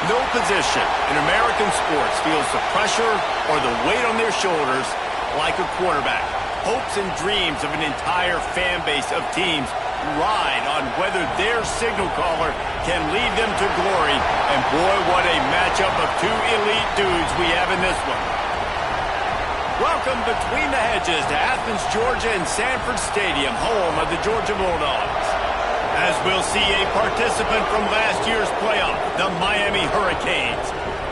No position in American sports feels the pressure or the weight on their shoulders like a quarterback. Hopes and dreams of an entire fan base of teams ride on whether their signal caller can lead them to glory. And boy, what a matchup of two elite dudes we have in this one. Welcome between the hedges to Athens, Georgia and Sanford Stadium, home of the Georgia Bulldogs. As we'll see a participant from last year's playoff, the Miami Hurricanes,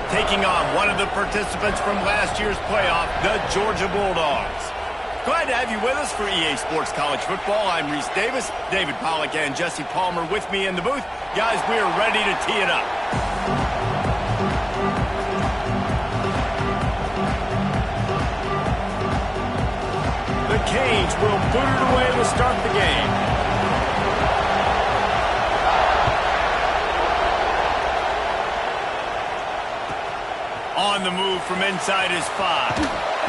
taking on one of the participants from last year's playoff, the Georgia Bulldogs. Glad to have you with us for EA Sports College Football. I'm Reese Davis, David Pollack and Jesse Palmer with me in the booth. Guys, we are ready to tee it up. The Canes will boot it away to start the game. On the move from inside his 5.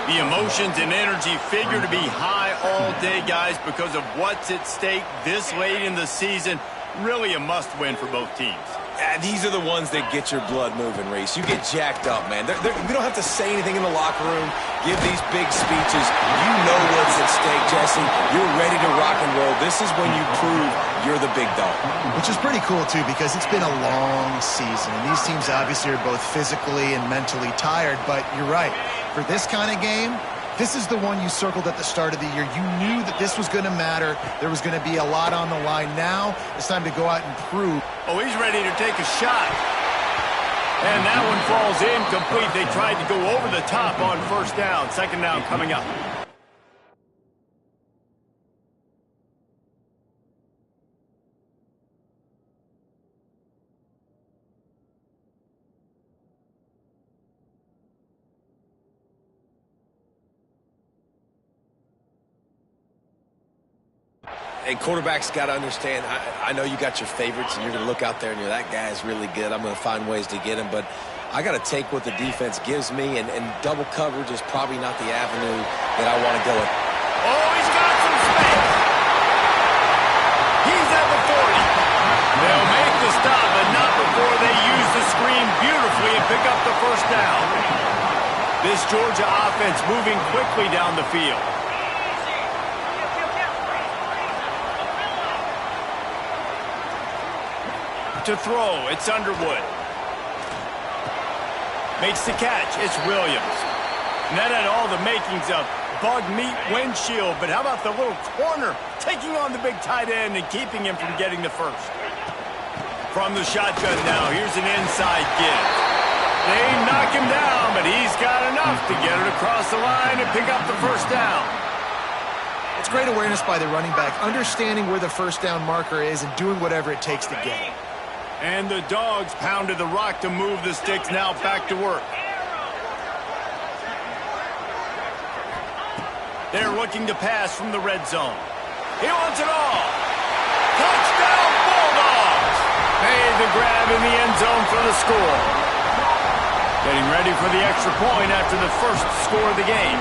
The emotions and energy figure to be high all day, guys, because of what's at stake this late in the season. Really a must-win for both teams. These are the ones that get your blood moving, Reese. You get jacked up, man. We don't have to say anything in the locker room, give these big speeches. You know what's at stake, Jesse. You're ready to rock and roll. This is when you prove you're the big dog. Which is pretty cool, too, because it's been a long season. And these teams obviously are both physically and mentally tired, but you're right. For this kind of game, this is the one you circled at the start of the year. You knew that this was going to matter. There was going to be a lot on the line. Now it's time to go out and prove. Oh, he's ready to take a shot. And that one falls incomplete. They tried to go over the top on first down. Second down coming up. And quarterbacks got to understand, I know you got your favorites, and you're going to look out there and you're, that guy's really good. I'm going to find ways to get him. But I got to take what the defense gives me, and double coverage is probably not the avenue that I want to go with. Oh, he's got some space. He's at the 40. They'll make the stop, but not before they use the screen beautifully and pick up the first down. This Georgia offense moving quickly down the field. To throw, it's Underwood. Makes the catch, it's Williams. And that had all the makings of bug meat windshield, but how about the little corner taking on the big tight end and keeping him from getting the first? From the shotgun now, here's an inside give. They knock him down, but he's got enough to get it across the line and pick up the first down. It's great awareness by the running back, understanding where the first down marker is and doing whatever it takes to get it. And the Dogs pounded the rock to move the sticks, now back to work. They're looking to pass from the red zone. He wants it all. Touchdown Bulldogs! Made the grab in the end zone for the score. Getting ready for the extra point after the first score of the game.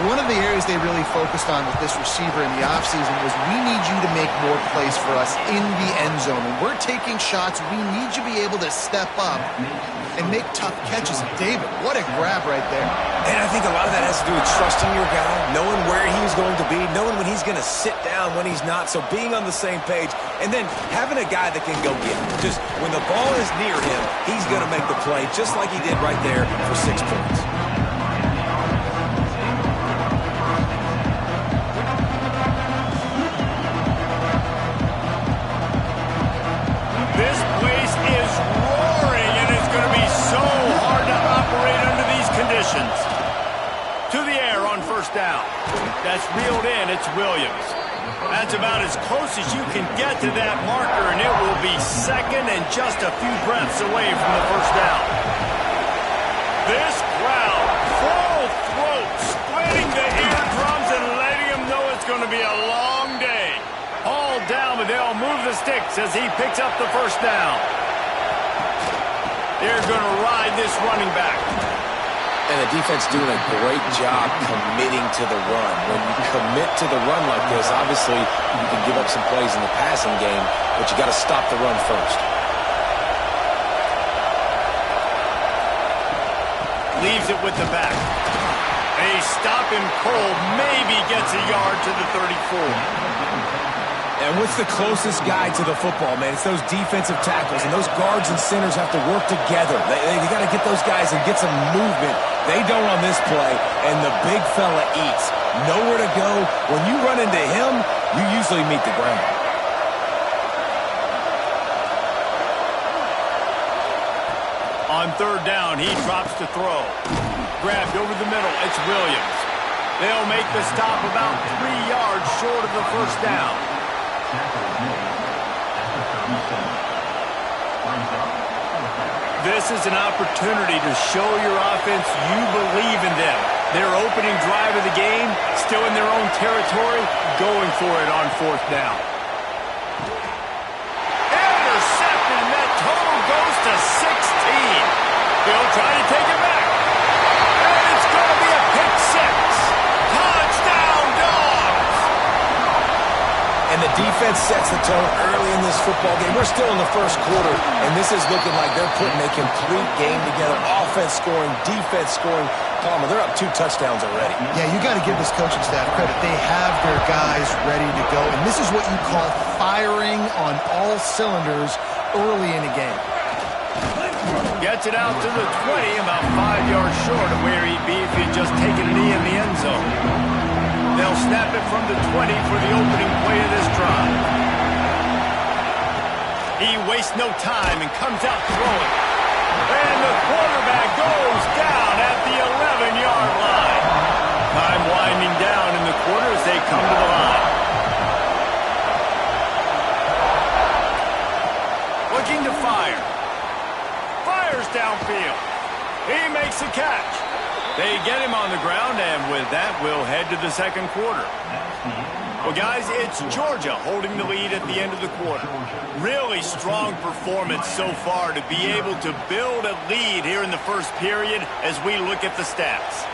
One of the areas they really focused on with this receiver in the offseason was we need you to make more plays for us in the end zone. When we're taking shots, we need you to be able to step up and make tough catches. David, what a grab right there. And I think a lot of that has to do with trusting your guy, knowing where he's going to be, knowing when he's going to sit down, when he's not, so being on the same page, and then having a guy that can go get it. Just when the ball is near him, he's going to make the play, just like he did right there for 6 points. This place is roaring, and it's going to be so hard to operate under these conditions. To the air on first down. That's reeled in. It's Williams. That's about as close as you can get to that marker, and it will be second and just a few breaths away from the first down. This crowd, full throat, spreading be a long day. Hauled down, but they'll move the sticks as he picks up the first down. They're going to ride this running back. And the defense doing a great job committing to the run. When you commit to the run like this, obviously you can give up some plays in the passing game, but you got to stop the run first. Leaves it with the back. They stop him cold, maybe gets a yard to the 34. And what's the closest guy to the football, man? It's those defensive tackles, and those guards and centers have to work together. They got to get those guys and get some movement. They don't on this play, and the big fella eats. Nowhere to go. When you run into him, you usually meet the ground. On third down, he drops to throw. Grabbed over the middle. It's Williams. They'll make the stop about 3 yards short of the first down. This is an opportunity to show your offense you believe in them. Their opening drive of the game, still in their own territory, going for it on fourth down. Intercepted, and that total goes to 16. They'll try to take it back. And it's going to be a pick six. Touchdown, Dogs! And the defense sets the tone early in this football game. We're still in the first quarter, and this is looking like they're putting a complete game together. Offense scoring, defense scoring. Palmer, they're up 2 touchdowns already. Yeah, you got to give this coaching staff credit. They have their guys ready to go, and this is what you call firing on all cylinders early in a game. Gets it out to the 20, about 5 yards short of where he'd be if he'd just taken a knee in the end zone. They'll snap it from the 20 for the opening play of this drive. He wastes no time and comes out throwing. And the quarterback goes down at the 11-yard line. Time winding down in the quarter as they come to the line. Looking to fire. Fires downfield. He makes the catch. They get him on the ground, and with that, we'll head to the second quarter. Well, guys, it's Georgia holding the lead at the end of the quarter. Really strong performance so far to be able to build a lead here in the first period as we look at the stats.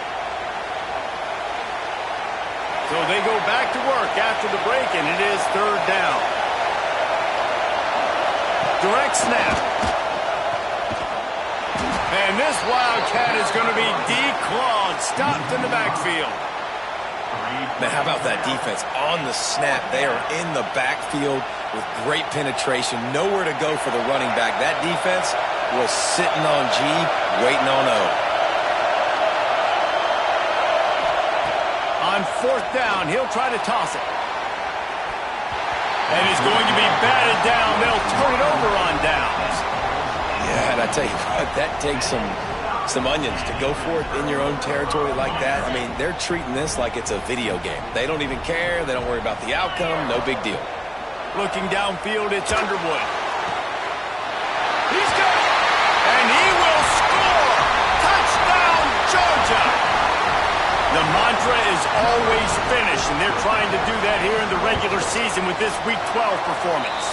So they go back to work after the break, and it is third down. Direct snap. And this Wildcat is going to be declawed, stopped in the backfield. Man, how about that defense? On the snap, they are in the backfield with great penetration. Nowhere to go for the running back. That defense was sitting on G, waiting on O. On fourth down, he'll try to toss it. And he's going to be batted down. They'll turn it over on downs. Yeah, and I tell you what, that takes some onions to go for it in your own territory like that. I mean, they're treating this like it's a video game. They don't even care. They don't worry about the outcome. No big deal. Looking downfield, it's Underwood. He's got it. And he will score. Touchdown, Georgia. The mantra is always finish, and they're trying to do that here in the regular season with this Week 12 performance.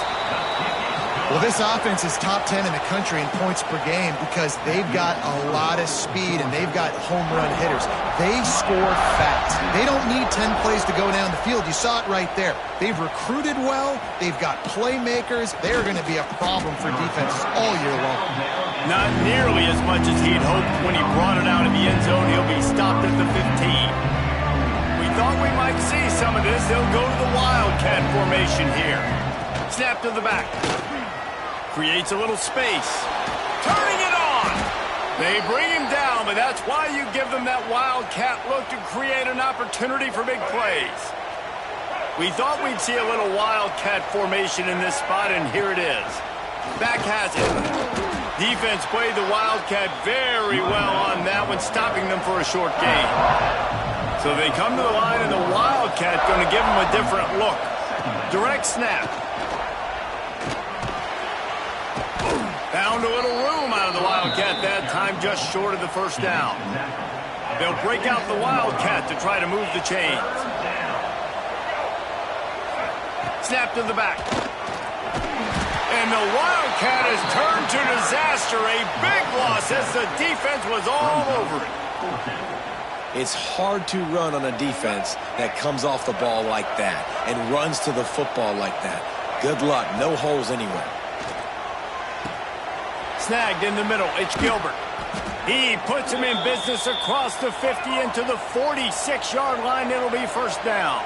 Well, this offense is top 10 in the country in points per game because they've got a lot of speed and they've got home run hitters. They score fast. They don't need 10 plays to go down the field. You saw it right there. They've recruited well. They've got playmakers. They're going to be a problem for defenses all year long. Not nearly as much as he'd hoped when he brought it out of the end zone. He'll be stopped at the 15. We thought we might see some of this. They'll go to the Wildcat formation here. Snap to the back. Creates a little space. Turning it on. They bring him down, but that's why you give them that Wildcat look to create an opportunity for big plays. We thought we'd see a little Wildcat formation in this spot, and here it is. Back has it. Defense played the Wildcat very well on that one, stopping them for a short gain. So they come to the line, and the Wildcat going to give them a different look. Direct snap. Found a little room out of the Wildcat that time, just short of the first down. They'll break out the Wildcat to try to move the chains. Snap to the back. And the Wildcat has turned to disaster. A big loss as the defense was all over it. It's hard to run on a defense that comes off the ball like that and runs to the football like that. Good luck. No holes anywhere. Snagged in the middle. It's Gilbert. He puts him in business across the 50 into the 46-yard line. It'll be first down.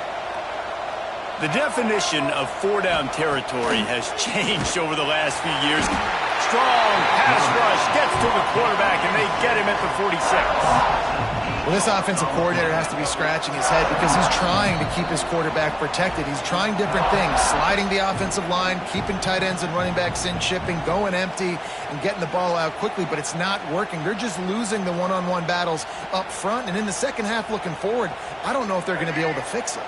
The definition of four-down territory has changed over the last few years. Strong pass rush gets to the quarterback, and they get him at the 46. Well, this offensive coordinator has to be scratching his head because he's trying to keep his quarterback protected. He's trying different things, sliding the offensive line, keeping tight ends and running backs in, chipping, going empty, and getting the ball out quickly, but it's not working. They're just losing the one-on-one battles up front, and in the second half looking forward, I don't know if they're going to be able to fix it.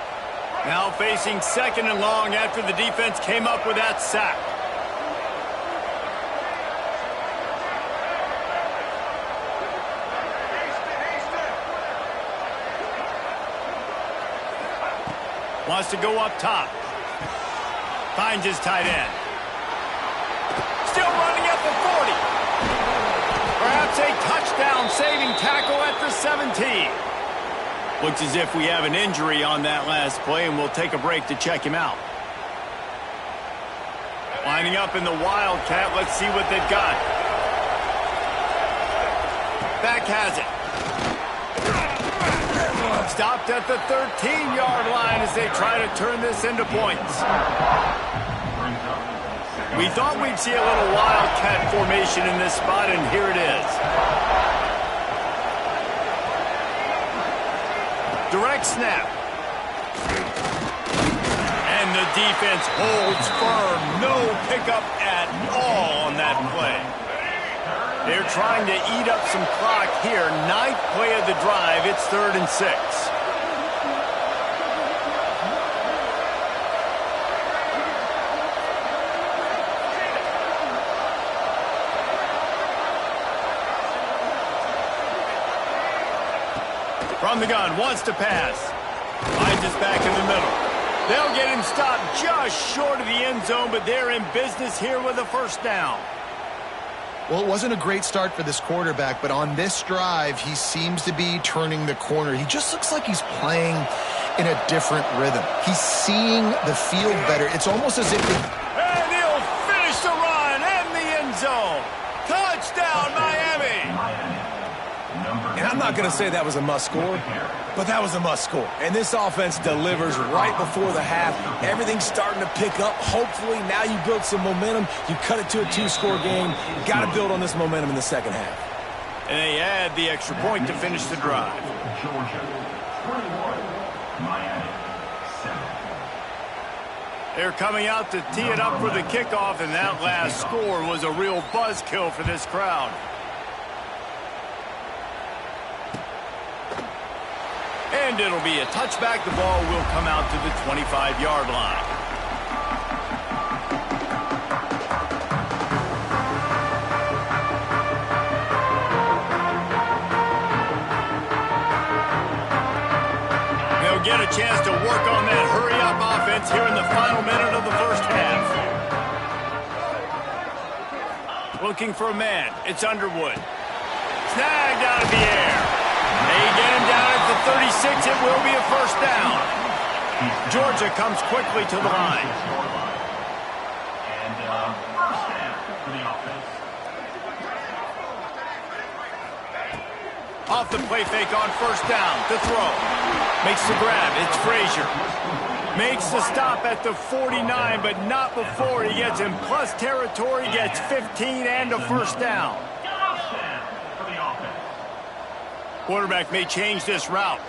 Now facing second and long after the defense came up with that sack. Wants to go up top. Finds his tight end. Still running at the 40. Perhaps a touchdown-saving tackle at the 17. Looks as if we have an injury on that last play, and we'll take a break to check him out. Lining up in the Wildcat. Let's see what they've got. Back has it. Stopped at the 13-yard line as they try to turn this into points. We thought we'd see a little Wildcat formation in this spot, and here it is. Direct snap. And the defense holds firm. No pickup at all on that play. They're trying to eat up some clock here. 9th play of the drive. It's 3rd and 6. From the gun, wants to pass. Finds his back in the middle. They'll get him stopped just short of the end zone, but they're in business here with a first down. Well, it wasn't a great start for this quarterback, but on this drive, he seems to be turning the corner. He just looks like he's playing in a different rhythm. He's seeing the field better. It's almost as if... And he'll finish the run and the end zone. Touchdown, Miami! And I'm not going to say that was a must-score, but that was a must-score. And this offense delivers right before the half. Everything's starting to pick up. Hopefully, now you build some momentum. You cut it to a 2-score game. Got to build on this momentum in the second half. And they add the extra point to finish the drive. They're coming out to tee it up for the kickoff, and that last score was a real buzzkill for this crowd. And it'll be a touchback. The ball will come out to the 25-yard line. They'll get a chance to work on that hurry-up offense here in the final minute of the first half. Looking for a man. It's Underwood. Snagged out of the air. They get him down at the 36. It will be a first down. Georgia comes quickly to the line. Off the play fake on first down. To throw. Makes the grab. It's Frazier. Makes the stop at the 49, but not before he gets in plus territory. Gets 15 and a first down. Quarterback may change this route.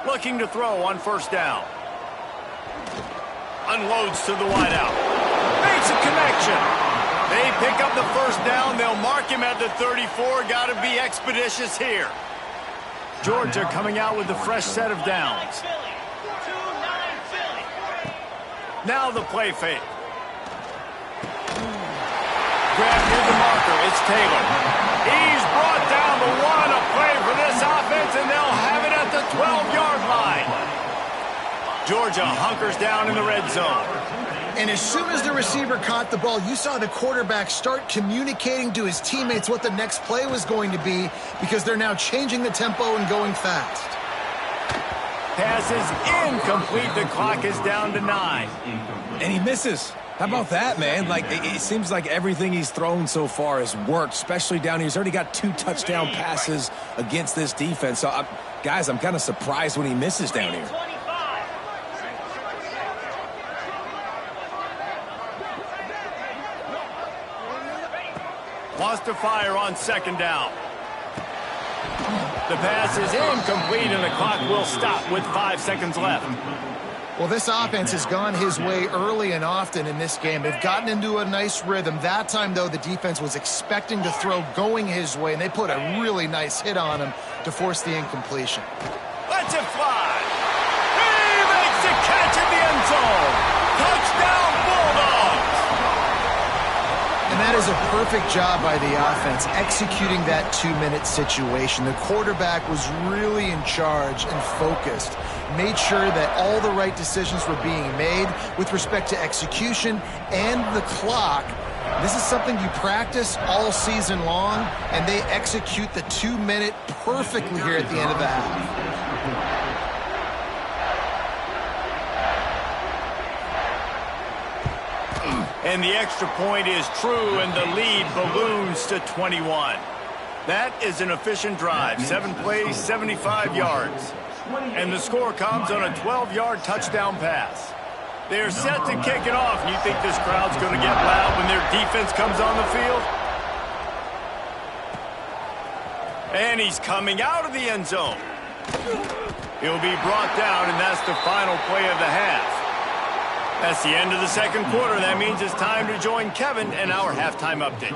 Looking to throw on first down. Unloads to the wideout. Makes a connection. They pick up the first down. They'll mark him at the 34. Got to be expeditious here. Georgia coming out with a fresh set of downs. Now the play fake. Grab near the marker. It's Taylor. He's brought down the one. A play for this offense, and they'll have it at the 12-yard line. Georgia hunkers down in the red zone. And as soon as the receiver caught the ball, you saw the quarterback start communicating to his teammates what the next play was going to be because they're now changing the tempo and going fast. Pass is incomplete. The clock is down to 9. And he misses. How about that, man? Like, it seems like everything he's thrown so far has worked, especially down here. He's already got 2 touchdown passes against this defense. So, guys, I'm kind of surprised when he misses down here. Wants to fire on 2nd down. The pass is incomplete, and the clock will stop with 5 seconds left. Well, this offense has gone his way early and often in this game. They've gotten into a nice rhythm. That time, though, the defense was expecting to throw going his way, and they put a really nice hit on him to force the incompletion. Lets it fly. He makes the catch in the end zone. Touchdown, Bulldogs. And that is a perfect job by the offense, executing that 2-minute situation. The quarterback was really in charge and focused, made sure that all the right decisions were being made with respect to execution and the clock. This is something you practice all season long, and they execute the 2-minute perfectly here at the end of the half. And the extra point is true, and the lead balloons to 21. That is an efficient drive. 7 plays, 75 yards. And the score comes on a 12-yard touchdown pass. They're set to kick it off. You think this crowd's going to get loud when their defense comes on the field? And he's coming out of the end zone. He'll be brought down, and that's the final play of the half. That's the end of the second quarter. That means it's time to join Kevin in our halftime update.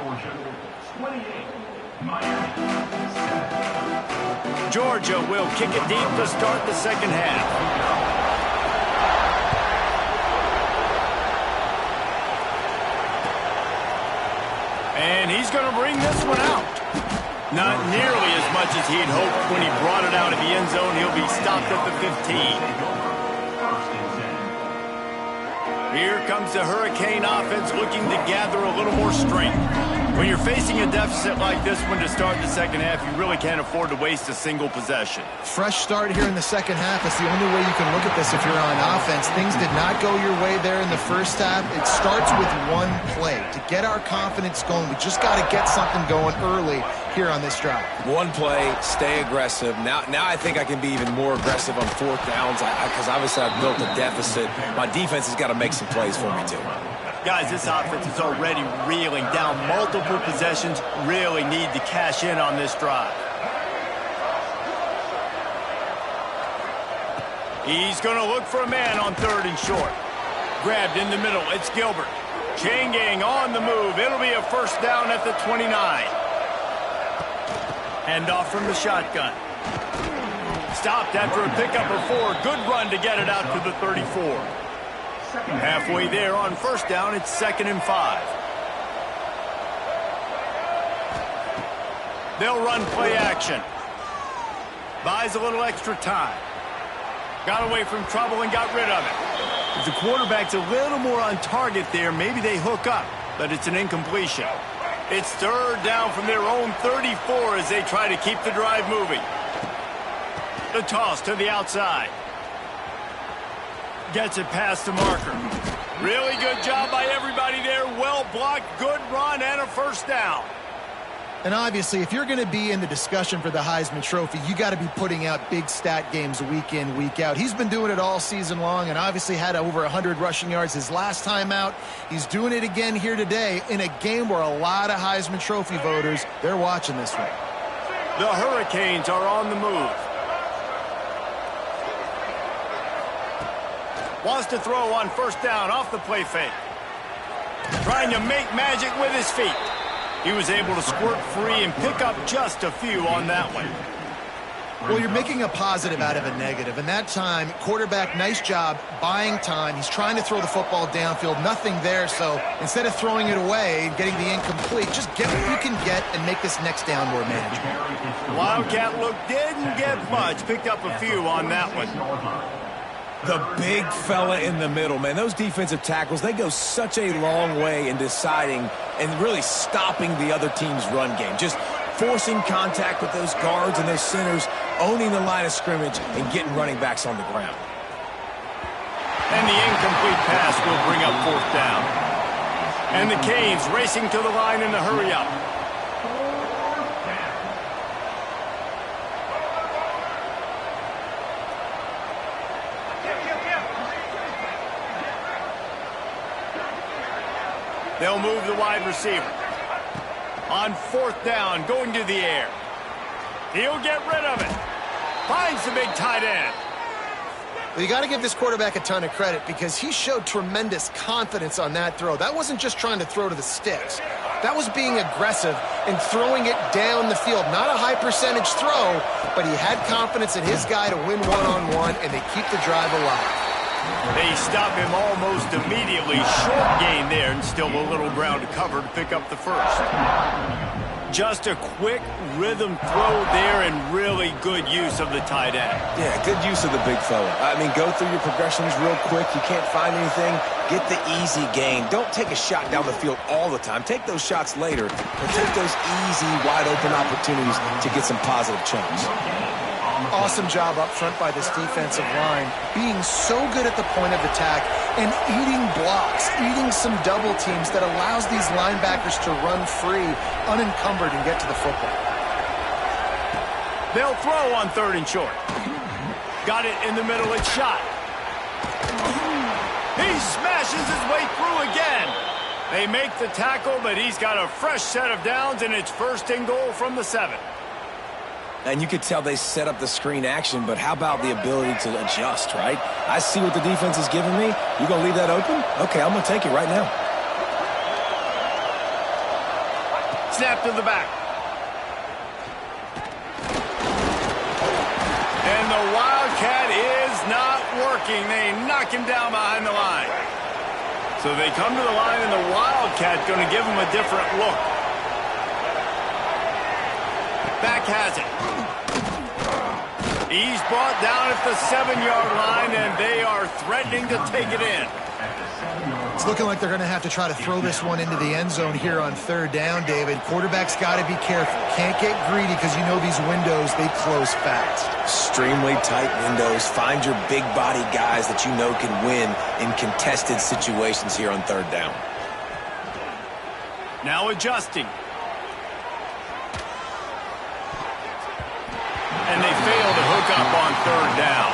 Georgia will kick it deep to start the second half. And he's going to bring this one out. Not nearly as much as he'd hoped when he brought it out of the end zone. He'll be stopped at the 15. Here comes the Hurricane offense looking to gather a little more strength. When you're facing a deficit like this one to start the second half, you really can't afford to waste a single possession. Fresh start here in the second half. It's the only way you can look at this if you're on offense. Things did not go your way there in the first half. It starts with one play. To get our confidence going, we just got to get something going early here on this drive. One play, stay aggressive. Now I think I can be even more aggressive on 4th downs because obviously I've built a deficit. My defense has got to make some plays for me too. Guys, this offense is already reeling down multiple possessions. Really need to cash in on this drive. He's going to look for a man on 3rd and short. Grabbed in the middle. It's Gilbert. Chain gang on the move. It'll be a first down at the 29. Hand off from the shotgun. Stopped after a pickup of 4. Good run to get it out to the 34. Halfway there on first down, it's 2nd and 5. They'll run play action. Buys a little extra time. Got away from trouble and got rid of it. If the quarterback's a little more on target there, maybe they hook up, but it's an incompletion. It's 3rd down from their own 34 as they try to keep the drive moving. The toss to the outside. Gets it past the marker. Really good job by everybody there. Well blocked, good run, and a first down. And obviously, if you're going to be in the discussion for the Heisman Trophy, you got to be putting out big stat games week in, week out. He's been doing it all season long and obviously had over 100 rushing yards his last time out. He's doing it again here today in a game where a lot of Heisman Trophy voters, they're watching this one. The Hurricanes are on the move. Wants to throw on first down off the play fake. Trying to make magic with his feet. He was able to squirt free and pick up just a few on that one. Well, you're making a positive out of a negative. And that time, quarterback, nice job buying time. He's trying to throw the football downfield. Nothing there. So instead of throwing it away and getting the incomplete, just get what you can get and make this next down more manageable. Wildcat look didn't get much. Picked up a few on that one. The big fella in the middle, man. Those defensive tackles, they go such a long way in deciding and really stopping the other team's run game. Just forcing contact with those guards and those centers, owning the line of scrimmage, and getting running backs on the ground. And the incomplete pass will bring up 4th down. And the Canes racing to the line in a hurry-up. They'll move the wide receiver. On 4th down, going to the air. He'll get rid of it. Finds the big tight end. Well, you got to give this quarterback a ton of credit because he showed tremendous confidence on that throw. That wasn't just trying to throw to the sticks. That was being aggressive and throwing it down the field. Not a high percentage throw, but he had confidence in his guy to win one-on-one, and they keep the drive alive. They stop him almost immediately. Short gain there, and still a little ground to cover to pick up the first. Just a quick rhythm throw there and really good use of the tight end. Yeah, good use of the big fella. I mean, go through your progressions real quick. You can't find anything. Get the easy gain. Don't take a shot down the field all the time. Take those shots later, but take those easy, wide-open opportunities to get some positive chunks. Awesome job up front by this defensive line, being so good at the point of attack and eating blocks, eating some double teams that allows these linebackers to run free, unencumbered, and get to the football. They'll throw on 3rd and short. Got it in the middle, it's shot. He smashes his way through again. They make the tackle, but he's got a fresh set of downs, and it's 1st and goal from the 7. And you could tell they set up the screen action, but how about the ability to adjust, right? I see what the defense is giving me. You going to leave that open? Okay, I'm going to take it right now. Snap to the back. And the Wildcat is not working. They knock him down behind the line. So they come to the line, and the Wildcat going to give him a different look. Back has it. He's brought down at the 7-yard line, and they are threatening to take it in. It's looking like they're going to have to try to throw this one into the end zone here on 3rd down, David. Quarterback's got to be careful. Can't get greedy because you know these windows, they close fast. Extremely tight windows. Find your big body guys that you know can win in contested situations here on 3rd down. Now adjusting. And they fail to hook up on 3rd down.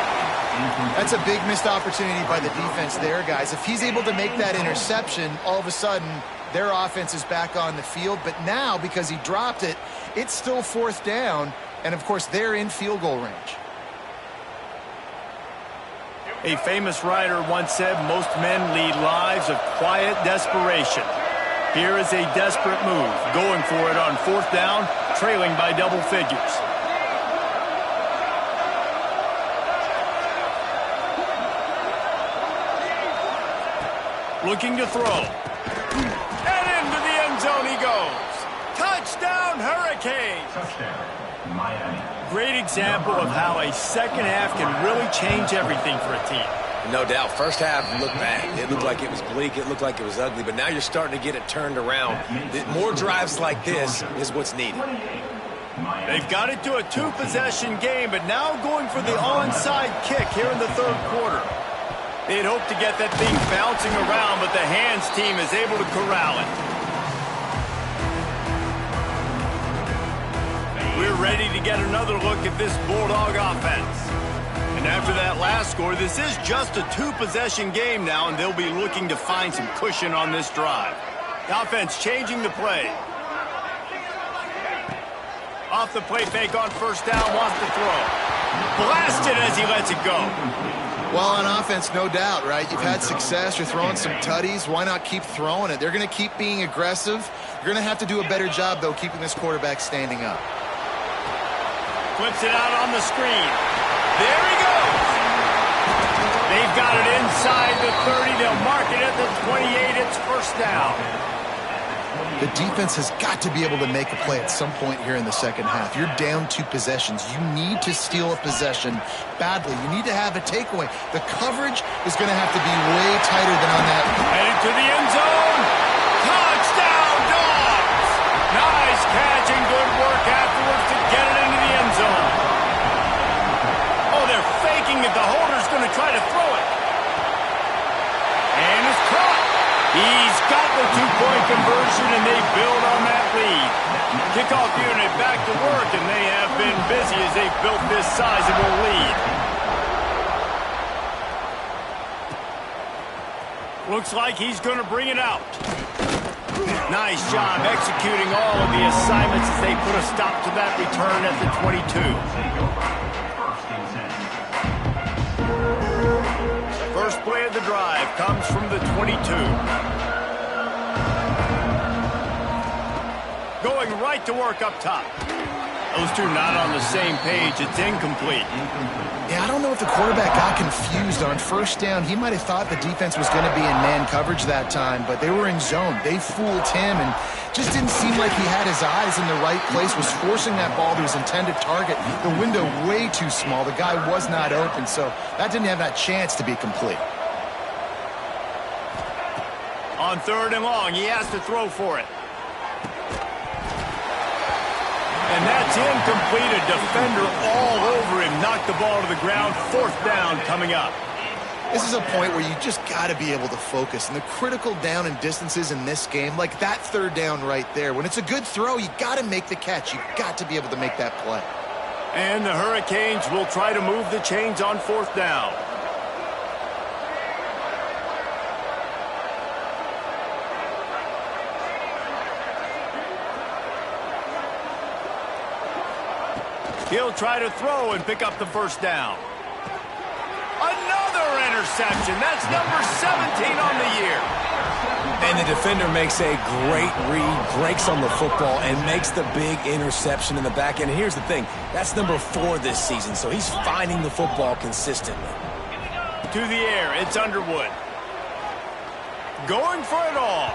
That's a big missed opportunity by the defense there, guys. If he's able to make that interception, all of a sudden, their offense is back on the field. But now, because he dropped it, it's still 4th down. And, of course, they're in field goal range. A famous writer once said, most men lead lives of quiet desperation. Here is a desperate move, going for it on 4th down, trailing by double figures. Looking to throw. And into the end zone he goes. Touchdown, Hurricanes! Touchdown, Miami. Great example of how a second half can really change everything for a team. No doubt. First half looked bad. It looked like it was bleak. It looked like it was ugly. But now you're starting to get it turned around. More drives like this is what's needed. They've got it to a 2-possession game, but now going for the onside kick here in the 3rd quarter. They'd hope to get that thing bouncing around, but the hands team is able to corral it. We're ready to get another look at this Bulldog offense. And after that last score, this is just a 2-possession game now, and they'll be looking to find some cushion on this drive. The offense changing the play. Off the play fake on 1st down, wants to throw. Blasted as he lets it go. Well, on offense, no doubt, right? You've had success. You're throwing some tutties. Why not keep throwing it? They're going to keep being aggressive. You're going to have to do a better job, though, keeping this quarterback standing up. Flips it out on the screen. There he goes. They've got it inside the 30. They'll mark it at the 28. It's 1st down. The defense has got to be able to make a play at some point here in the second half. You're down 2 possessions. You need to steal a possession badly. You need to have a takeaway. The coverage is going to have to be way tighter than on that. Headed to the end zone. Touchdown, Dogs! Nice catch and good work afterwards to get it into the end zone. Oh, they're faking it. The holder's going to try to throw it. And it's caught. He's got the 2-point conversion, and they build on that lead. Kickoff unit back to work, and they have been busy as they've built this sizable lead. Looks like he's going to bring it out. Nice job executing all of the assignments as they put a stop to that return at the 22. First play of the drive comes from the 22. Going right to work up top. Those two not on the same page. It's incomplete. Yeah, I don't know if the quarterback got confused on first down. He might have thought the defense was going to be in man coverage that time, but they were in zone. They fooled him and just didn't seem like he had his eyes in the right place, was forcing that ball to his intended target. The window way too small. The guy was not open, so that didn't have that chance to be complete. On 3rd and long, he has to throw for it. And that's incomplete. A defender all over him. Knocked the ball to the ground. 4th down coming up. This is a point where you just got to be able to focus. And the critical down and distances in this game, like that 3rd down right there, when it's a good throw, you got to make the catch. You got to be able to make that play. And the Hurricanes will try to move the chains on 4th down. He'll try to throw and pick up the 1st down. Another interception. That's number 17 on the year. And the defender makes a great read, breaks on the football, and makes the big interception in the back end. And here's the thing. That's number 4 this season, so he's finding the football consistently. To the air, it's Underwood. Going for it all.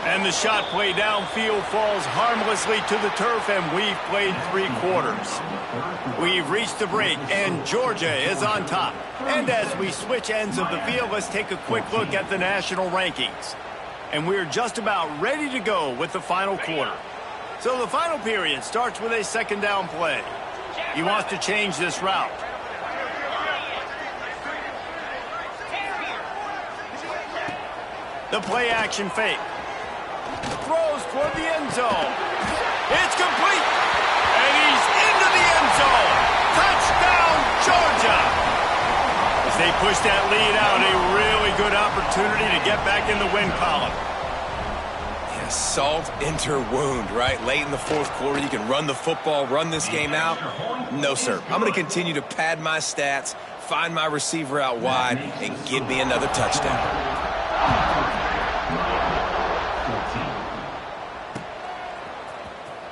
And the shot play downfield falls harmlessly to the turf, and we've played 3 quarters. We've reached the break, and Georgia is on top. And as we switch ends of the field, let's take a quick look at the national rankings. And we're just about ready to go with the final quarter. So the final period starts with a 2nd down play. He wants to change this route. The play action fake. Throws toward the end zone. It's complete. And he's into the end zone. Touchdown, Georgia. As they push that lead out, a really good opportunity to get back in the win column. Yeah, salt into wound, right? Late in the 4th quarter, you can run the football, run this game out. No, sir. I'm going to continue to pad my stats, find my receiver out wide, and give me another touchdown.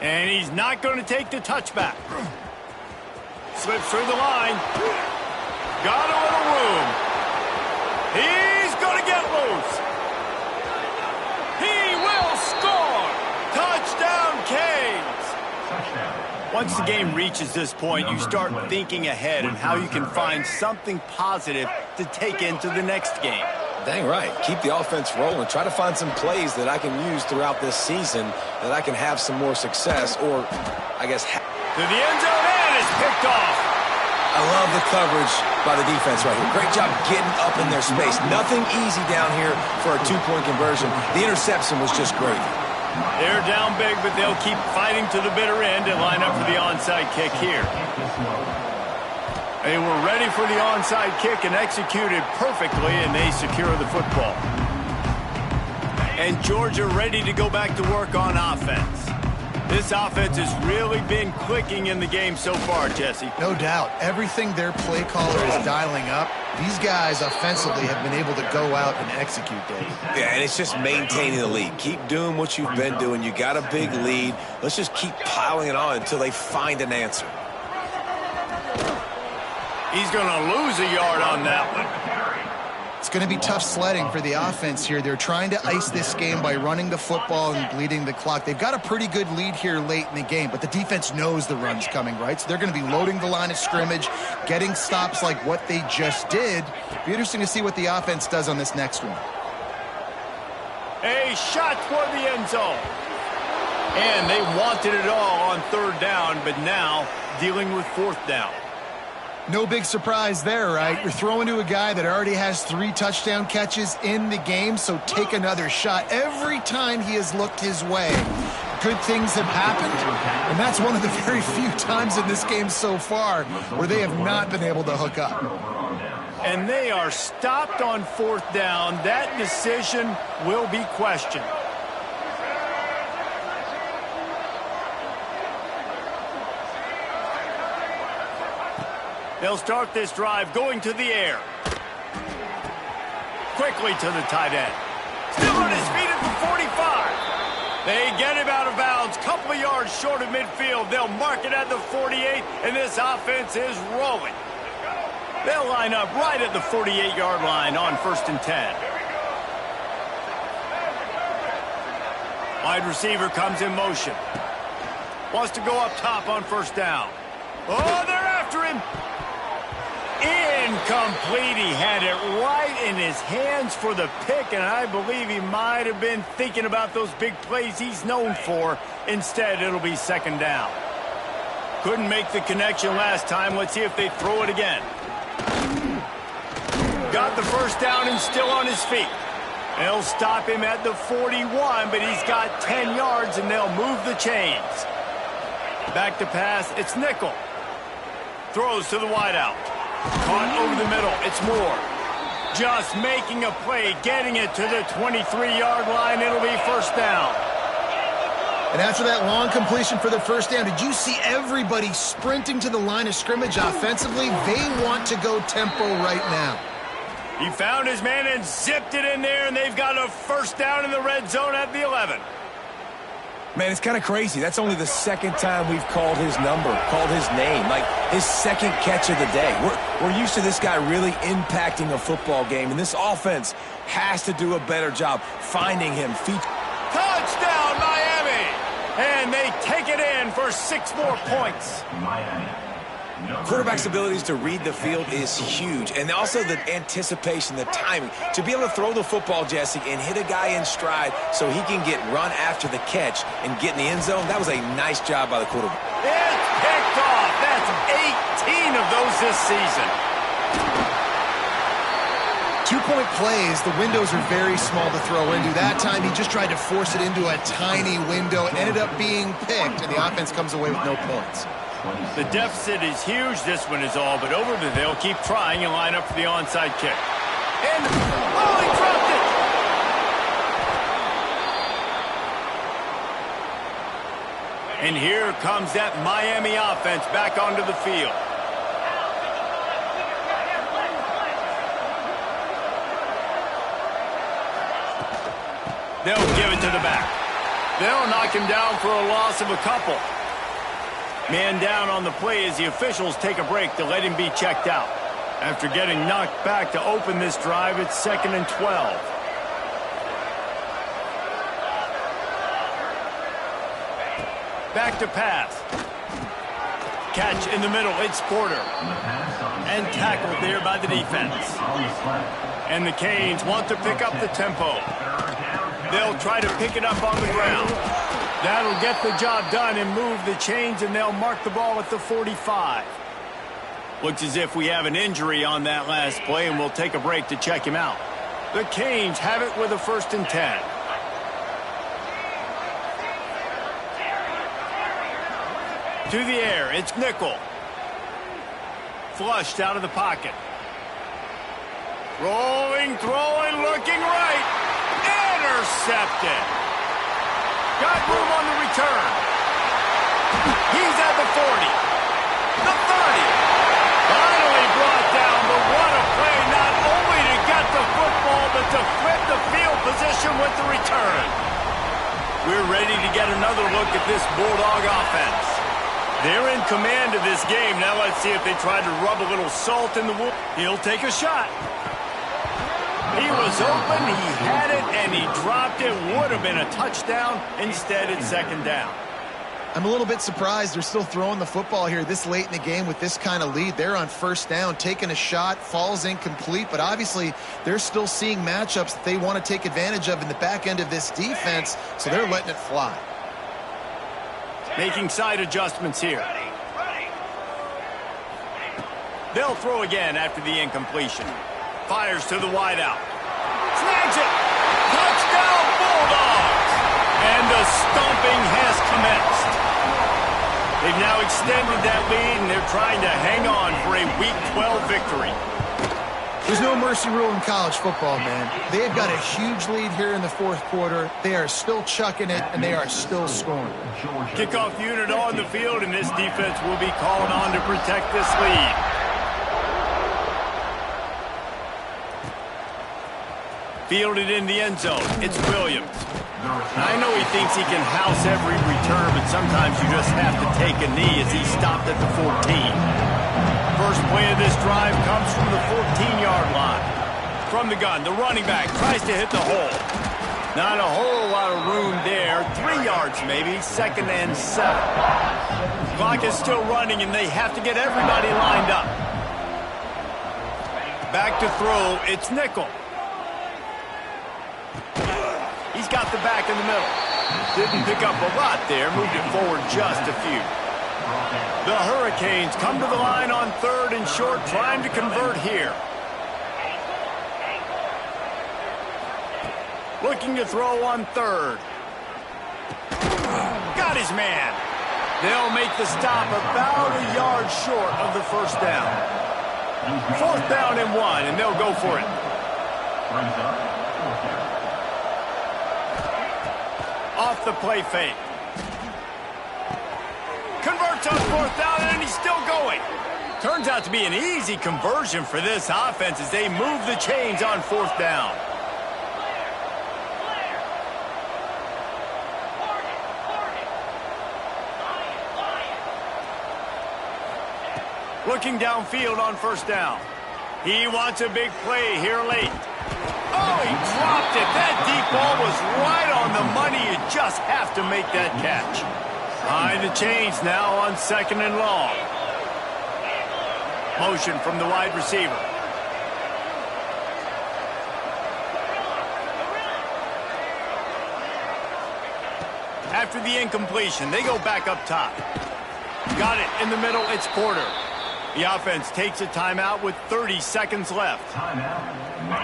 And he's not going to take the touchback. Slips through the line. Got a little room. He's going to get loose. He will score. Touchdown, Canes. Once the game reaches this point, you start thinking ahead and how you can find something positive to take into the next game. Dang right. Keep the offense rolling. Try to find some plays that I can use throughout this season that I can have some more success, or, I guess, to the end zone, and it's picked off. I love the coverage by the defense right here. Great job getting up in their space. Nothing easy down here for a 2-point conversion. The interception was just great. They're down big, but they'll keep fighting to the bitter end and line up for the onside kick here. They were ready for the onside kick and executed perfectly, and they secure the football. And Georgia ready to go back to work on offense. This offense has really been clicking in the game so far, Jesse. No doubt. Everything their play caller is dialing up, these guys offensively have been able to go out and execute, Dave. Yeah, and it's just maintaining the lead. Keep doing what you've been doing. You got a big lead. Let's just keep piling it on until they find an answer. He's going to lose a yard on that one. It's going to be tough sledding for the offense here. They're trying to ice this game by running the football and bleeding the clock. They've got a pretty good lead here late in the game, but the defense knows the run's coming, right? So they're going to be loading the line of scrimmage, getting stops like what they just did. Be interesting to see what the offense does on this next one. A shot toward the end zone. And they wanted it all on third down, but now dealing with fourth down. No big surprise there, right? You're throwing to a guy that already has 3 touchdown catches in the game, so take another shot. Every time he has looked his way, good things have happened. And that's one of the very few times in this game so far where they have not been able to hook up. And they are stopped on fourth down. That decision will be questioned. They'll start this drive going to the air. Quickly to the tight end. Still on his feet at the 45. They get him out of bounds. Couple of yards short of midfield. They'll mark it at the 48, and this offense is rolling. They'll line up right at the 48-yard line on 1st and 10. Wide receiver comes in motion. Wants to go up top on 1st down. Oh, they're after him. Incomplete. He had it right in his hands for the pick, and I believe he might have been thinking about those big plays he's known for. Instead, it'll be 2nd down. Couldn't make the connection last time. Let's see if they throw it again. Got the 1st down and still on his feet. They'll stop him at the 41, but he's got 10 yards, and they'll move the chains. Back to pass. It's nickel. Throws to the wideout. Caught over the middle. It's Moore. Just making a play, getting it to the 23-yard line. It'll be 1st down. And after that long completion for the 1st down, did you see everybody sprinting to the line of scrimmage offensively? They want to go tempo right now. He found his man and zipped it in there, and they've got a 1st down in the red zone at the 11. Man, it's kind of crazy. That's only the 2nd time we've called his number, called his name, like his 2nd catch of the day. We're used to this guy really impacting a football game, and this offense has to do a better job finding him. Touchdown, Miami! And they take it in for 6 more points. Quarterback's abilities to read the field is huge, and also the anticipation, the timing. To be able to throw the football, Jesse, and hit a guy in stride so he can get run after the catch and get in the end zone, that was a nice job by the quarterback. It's picked off. That's 18 of those this season. 2-point plays, the windows are very small to throw into. That time, he just tried to force it into a tiny window. It ended up being picked, and the offense comes away with no points. The deficit is huge. This one is all but over, but they'll keep trying and line up for the onside kick. And, oh, he dropped it! And here comes that Miami offense back onto the field. They'll give it to the back. They'll knock him down for a loss of a couple. Man down on the play as the officials take a break to let him be checked out. After getting knocked back to open this drive, it's 2nd and 12. Back to pass. Catch in the middle. It's Porter. And tackled there by the defense. And the Canes want to pick up the tempo. They'll try to pick it up on the ground. That'll get the job done and move the chains, and they'll mark the ball at the 45. Looks as if we have an injury on that last play, and we'll take a break to check him out. The Canes have it with a 1st and 10. To the air, it's nickel. Flushed out of the pocket. Rolling, throwing, looking right. Intercepted. Got room on the return. He's at the 40. The 30. Finally brought down, but what a play, not only to get the football, but to flip the field position with the return. We're ready to get another look at this Bulldog offense. They're in command of this game. Now let's see if they try to rub a little salt in the wound. He'll take a shot. He was open, he had it, and he dropped it. Would have been a touchdown. Instead, it's second down. I'm a little bit surprised they're still throwing the football here this late in the game with this kind of lead. They're on first down, taking a shot, falls incomplete, but obviously they're still seeing matchups that they want to take advantage of in the back end of this defense, so they're letting it fly. Making side adjustments here. They'll throw again after the incompletion. Fires to the wideout. Snags it. Touchdown, Bulldogs. And the stomping has commenced. They've now extended that lead, and they're trying to hang on for a Week 12 victory. There's no mercy rule in college football, man. They've got a huge lead here in the fourth quarter. They are still chucking it, and they are still scoring. Kickoff unit on the field, and this defense will be called on to protect this lead. Fielded in the end zone. It's Williams. I know he thinks he can house every return, but sometimes you just have to take a knee as he stopped at the 14. First play of this drive comes from the 14-yard line. From the gun, the running back tries to hit the hole. Not a whole lot of room there. 3 yards maybe, second and 7. Clock is still running, and they have to get everybody lined up. Back to throw, it's Nickel. He's got the back in the middle. Didn't pick up a lot there, moved it forward just a few. The Hurricanes come to the line on third and short, trying to convert here. Looking to throw on third. Got his man. They'll make the stop about a yard short of the first down. Fourth down and 1, and they'll go for it. Off the play fake. Converts on fourth down, and he's still going. Turns out to be an easy conversion for this offense as they move the chains on fourth down. Looking downfield on first down. He wants a big play here late. Oh, he dropped it. That deep ball was right on the money. You just have to make that catch. Behind the chains now on second and long. Motion from the wide receiver. After the incompletion, they go back up top. Got it in the middle. It's Porter. The offense takes a timeout with 30 seconds left.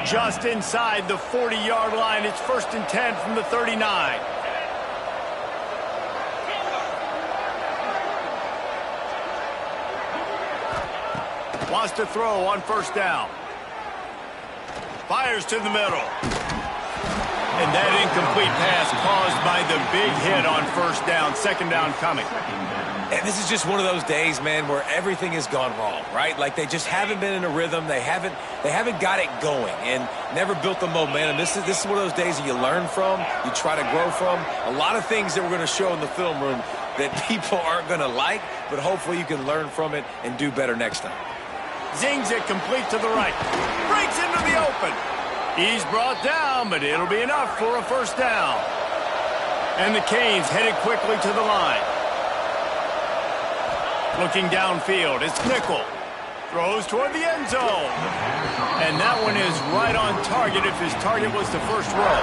Just inside the 40-yard line, it's first and 10 from the 39. Wants to throw on first down. Fires to the middle. And that incomplete pass caused by the big hit on first down. Second down coming. And this is just one of those days, man, where everything has gone wrong, right? Like they just haven't been in a rhythm. They haven't got it going and never built the momentum. This is one of those days that you learn from, you try to grow from. A lot of things that we're going to show in the film room that people aren't going to like, but hopefully you can learn from it and do better next time. Zings it complete to the right. Breaks into the open. He's brought down, but it'll be enough for a first down. And the Canes headed quickly to the line. Looking downfield, it's Nickel. Throws toward the end zone. And that one is right on target if his target was the first row.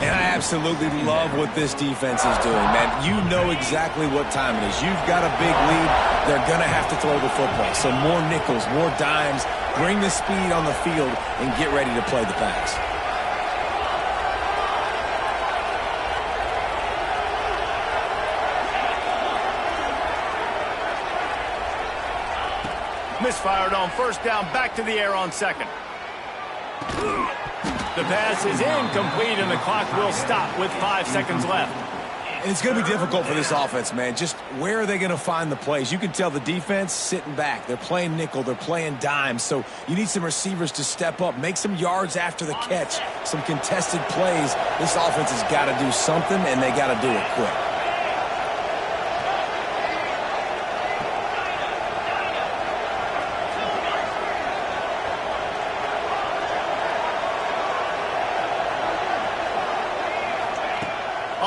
And I absolutely love what this defense is doing, man. You know exactly what time it is. You've got a big lead. They're going to have to throw the football. So more nickels, more dimes. Bring the speed on the field and get ready to play the pass. Misfired on first down, back to the air on second. The pass is incomplete, and the clock will stop with 5 seconds left. And it's going to be difficult for this offense, man. Just where are they going to find the plays? You can tell the defense sitting back. They're playing nickel. They're playing dime. So you need some receivers to step up, make some yards after the catch, some contested plays. This offense has got to do something, and they got to do it quick.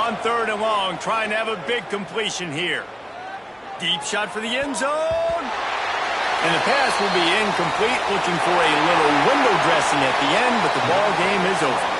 On 3rd and long, trying to have a big completion here. Deep shot for the end zone. And the pass will be incomplete, looking for a little window dressing at the end, but the ball game is over.